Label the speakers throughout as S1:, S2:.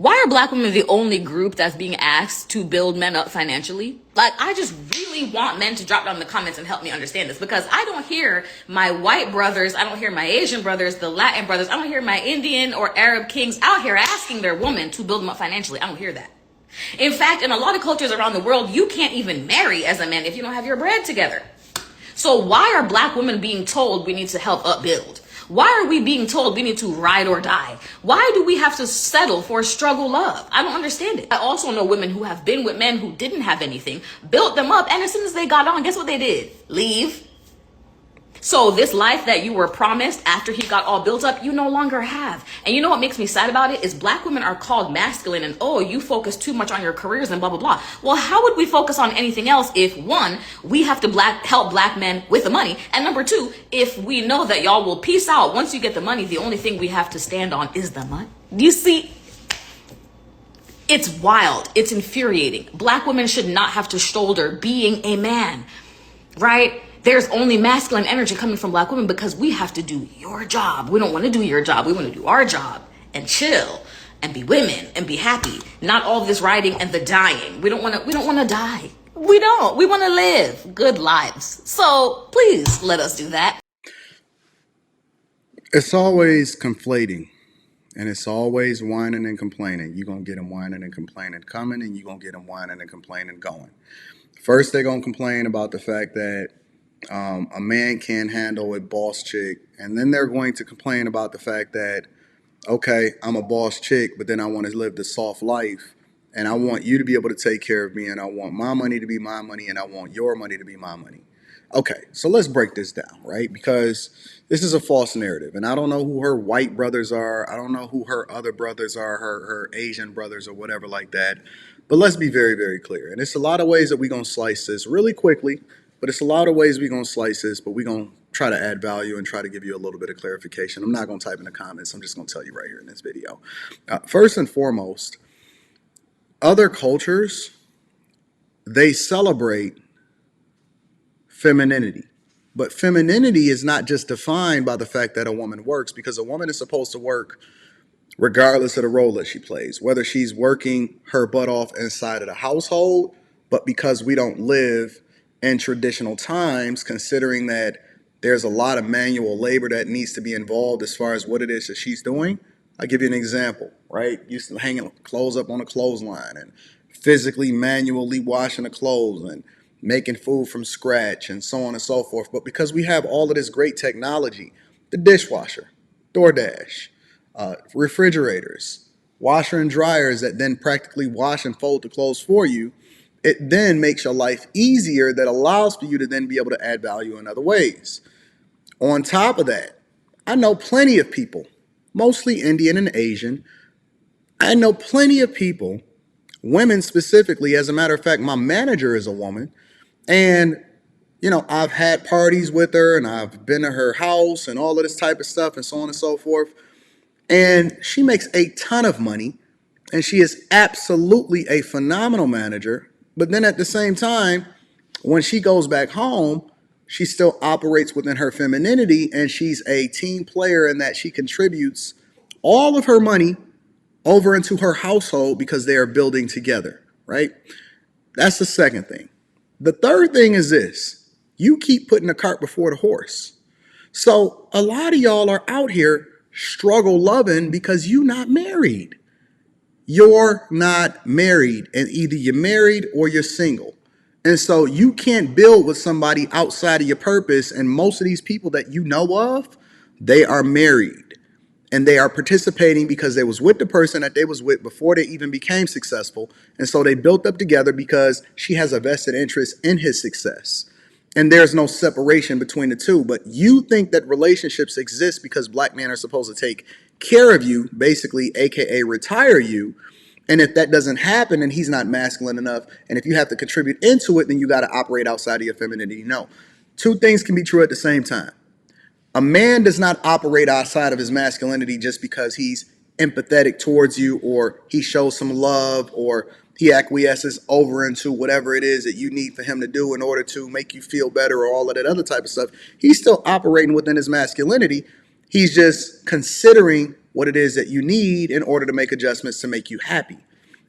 S1: Why are black women the only group that's being asked to build men up financially? Like, I just really want men to drop down in the comments and help me understand this, because I don't hear my white brothers, I don't hear my Asian brothers, the Latin brothers, I don't hear my Indian or Arab kings out here asking their woman to build them up financially. I don't hear that. In fact, in a lot of cultures around the world, you can't even marry as a man if you don't have your bread together. So why are black women being told we need to help upbuild? Why are we being told we need to ride or die? Why do we have to settle for struggle love? I don't understand it. I also know women who have been with men who didn't have anything, built them up, and as soon as they got on, guess what they did? Leave. So this life that you were promised after he got all built up, you no longer have. And you know what makes me sad about it is black women are called masculine and, oh, you focus too much on your careers and blah, blah, blah. Well, how would we focus on anything else if, one, we have to help black men with the money, and number two, if we know that y'all will peace out once you get the money, the only thing we have to stand on is the money. You see, it's wild. It's infuriating. Black women should not have to shoulder being a man, right? There's only masculine energy coming from black women because we have to do your job. We don't want to do your job. We want to do our job and chill and be women and be happy. Not all this riding and the dying. We don't want to die. We don't. We want to live good lives. So please let us do that.
S2: It's always conflating, and it's always whining and complaining. You're going to get them whining and complaining coming, and you're going to get them whining and complaining going. First, they're going to complain about the fact that a man can't handle a boss chick, and then they're going to complain about the fact that, okay, I'm a boss chick, but then I want to live the soft life, and I want you to be able to take care of me, and I want my money to be my money, and I want your money to be my money. Okay, so let's break this down, right? Because this is a false narrative, and I don't know who her white brothers are. I don't know who her other brothers are, her Asian brothers or whatever like that. But let's be very, very clear. And it's a lot of ways that we're going to slice this really quickly, but it's a lot of ways we're going to slice this, but we're going to try to add value and try to give you a little bit of clarification. I'm not going to type in the comments. I'm just going to tell you right here in this video. First and foremost, other cultures, they celebrate femininity. But femininity is not just defined by the fact that a woman works, because a woman is supposed to work regardless of the role that she plays, whether she's working her butt off inside of the household, but because we don't live in traditional times, considering that there's a lot of manual labor that needs to be involved as far as what it is that she's doing. I'll give you an example, right? Used to hanging clothes up on a clothesline and physically manually washing the clothes and making food from scratch and so on and so forth. But because we have all of this great technology, the dishwasher, DoorDash, refrigerators, washer and dryers that then practically wash and fold the clothes for you, it then makes your life easier, that allows for you to then be able to add value in other ways. On top of that, I know plenty of people, mostly Indian and Asian. I know plenty of people, women specifically. As a matter of fact, my manager is a woman, and I've had parties with her and I've been to her house and all of this type of stuff and so on and so forth. And she makes a ton of money, and she is absolutely a phenomenal manager. But then at the same time, when she goes back home, she still operates within her femininity, and she's a team player in that she contributes all of her money over into her household because they are building together, right? That's the second thing. The third thing is this: you keep putting the cart before the horse. So a lot of y'all are out here struggle loving because you're not married. You're not married, and either you're married or you're single. And so you can't build with somebody outside of your purpose. And most of these people that you know of, they are married, and they are participating because they was with the person that they was with before they even became successful. And so they built up together because she has a vested interest in his success. And there's no separation between the two. But you think that relationships exist because black men are supposed to take care of you, basically, AKA retire you. And if that doesn't happen, and he's not masculine enough, and if you have to contribute into it, then you got to operate outside of your femininity. No, two things can be true at the same time. A man does not operate outside of his masculinity just because he's empathetic towards you, or he shows some love, or he acquiesces over into whatever it is that you need for him to do in order to make you feel better, or all of that other type of stuff. He's still operating within his masculinity. He's just considering what it is that you need in order to make adjustments to make you happy.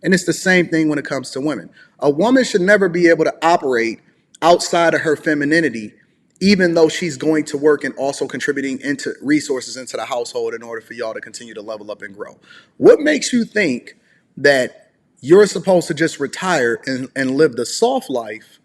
S2: And it's the same thing when it comes to women. A woman should never be able to operate outside of her femininity, even though she's going to work and also contributing into resources into the household in order for y'all to continue to level up and grow. What makes you think that you're supposed to just retire and live the soft life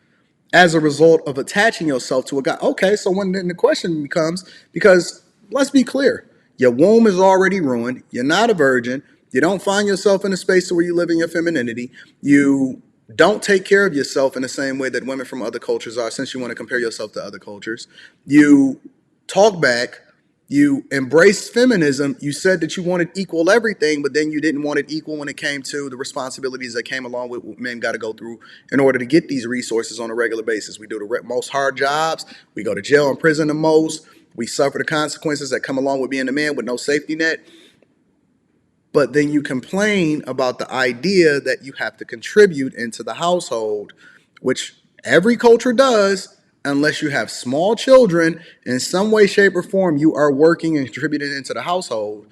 S2: as a result of attaching yourself to a guy? Okay, so then the question becomes, because let's be clear, your womb is already ruined. You're not a virgin. You don't find yourself in a space where you live in your femininity. You don't take care of yourself in the same way that women from other cultures are, since you want to compare yourself to other cultures. You talk back. You embraced feminism. You said that you wanted equal everything, but then you didn't want it equal when it came to the responsibilities that came along with what men got to go through in order to get these resources on a regular basis. We do the most hard jobs. We go to jail and prison the most. We suffer the consequences that come along with being a man with no safety net. But then you complain about the idea that you have to contribute into the household, which every culture does, unless you have small children. In some way, shape, or form, you are working and contributing into the household,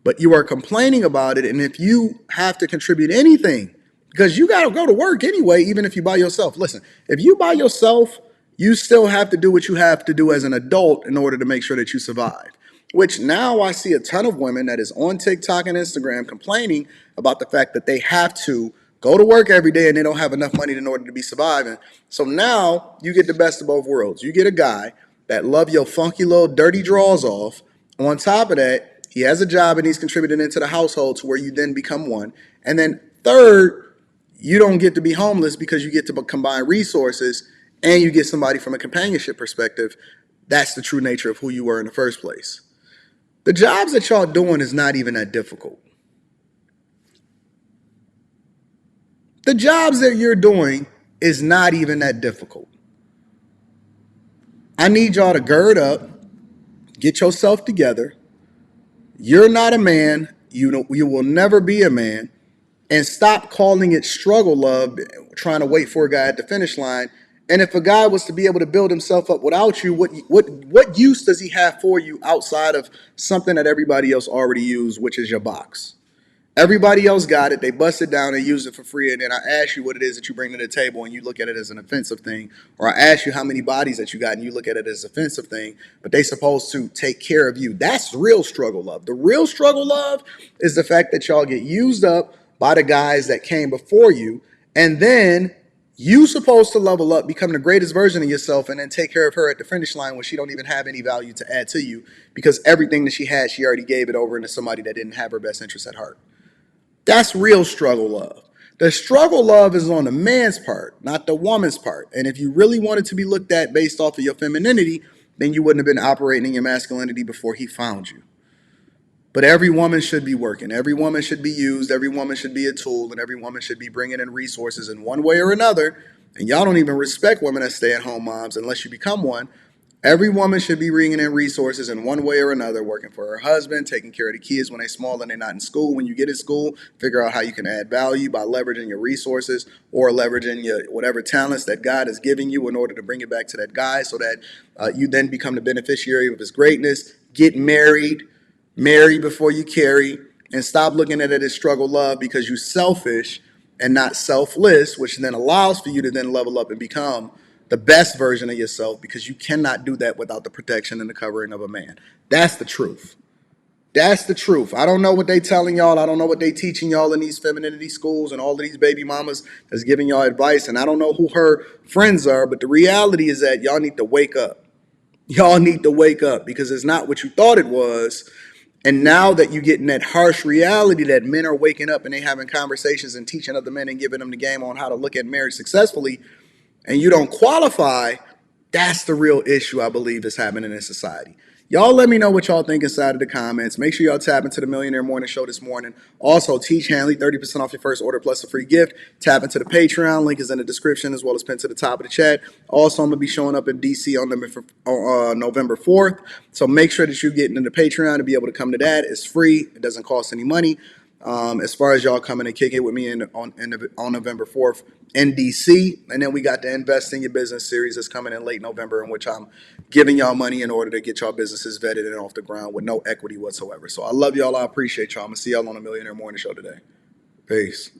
S2: but you are complaining about it. And if you have to contribute anything, because you got to go to work anyway, even if you by yourself. Listen, if you by yourself, you still have to do what you have to do as an adult in order to make sure that you survive. Which now I see a ton of women that is on TikTok and Instagram complaining about the fact that they have to go to work every day and they don't have enough money in order to be surviving. So now you get the best of both worlds. You get a guy that love your funky little dirty drawers off. On top of that, he has a job and he's contributing into the household to where you then become one. And then third, you don't get to be homeless because you get to combine resources and you get somebody from a companionship perspective. That's the true nature of who you were in the first place. The jobs that y'all doing is not even that difficult. The jobs that you're doing is not even that difficult. I need y'all to gird up, get yourself together. You're not a man. You will never be a man. And stop calling it struggle love, trying to wait for a guy at the finish line. And if a guy was to be able to build himself up without you, what use does he have for you outside of something that everybody else already used, which is your box? Everybody else got it. They bust it down and use it for free. And then I ask you what it is that you bring to the table and you look at it as an offensive thing. Or I ask you how many bodies that you got and you look at it as an offensive thing. But they supposed to take care of you. That's real struggle love. The real struggle love is the fact that y'all get used up by the guys that came before you. And then you supposed to level up, become the greatest version of yourself, and then take care of her at the finish line when she don't even have any value to add to you, because everything that she had, she already gave it over into somebody that didn't have her best interest at heart. That's real struggle love. The struggle love is on the man's part, not the woman's part. And if you really wanted to be looked at based off of your femininity, then you wouldn't have been operating in your masculinity before he found you. But every woman should be working. Every woman should be used. Every woman should be a tool. And every woman should be bringing in resources in one way or another. And y'all don't even respect women as stay-at-home moms unless you become one. Every woman should be bringing in resources in one way or another, working for her husband, taking care of the kids when they're small and they're not in school. When you get in school, figure out how you can add value by leveraging your resources or leveraging your whatever talents that God is giving you in order to bring it back to that guy so that you then become the beneficiary of his greatness. Get married. Marry before you carry, and stop looking at it as struggle love because you're selfish and not selfless, which then allows for you to then level up and become the best version of yourself, because you cannot do that without the protection and the covering of a man. That's the truth. That's the truth. I don't know what they telling y'all. I don't know what they teaching y'all in these femininity schools and all of these baby mamas that's giving y'all advice. And I don't know who her friends are, but the reality is that y'all need to wake up. Y'all need to wake up, because it's not what you thought it was. And now that you're getting that harsh reality that men are waking up and they having conversations and teaching other men and giving them the game on how to look at marriage successfully, and you don't qualify, that's the real issue I believe is happening in society. Y'all let me know what y'all think inside of the comments. Make sure y'all tap into the Millionaire Morning Show this morning. Also, Teach Hanley, 30% off your first order plus a free gift. Tap into the Patreon. Link is in the description as well as pinned to the top of the chat. Also, I'm going to be showing up in D.C. on November 4th. So make sure that you're getting into the Patreon to be able to come to that. It's free. It doesn't cost any money. As far as y'all coming and kick it with me on November 4th in DC. And then we got the Invest in Your Business series that's coming in late November, in which I'm giving y'all money in order to get y'all businesses vetted and off the ground with no equity whatsoever. So I love y'all. I appreciate y'all. I'm going to see y'all on the Millionaire Morning Show today. Peace.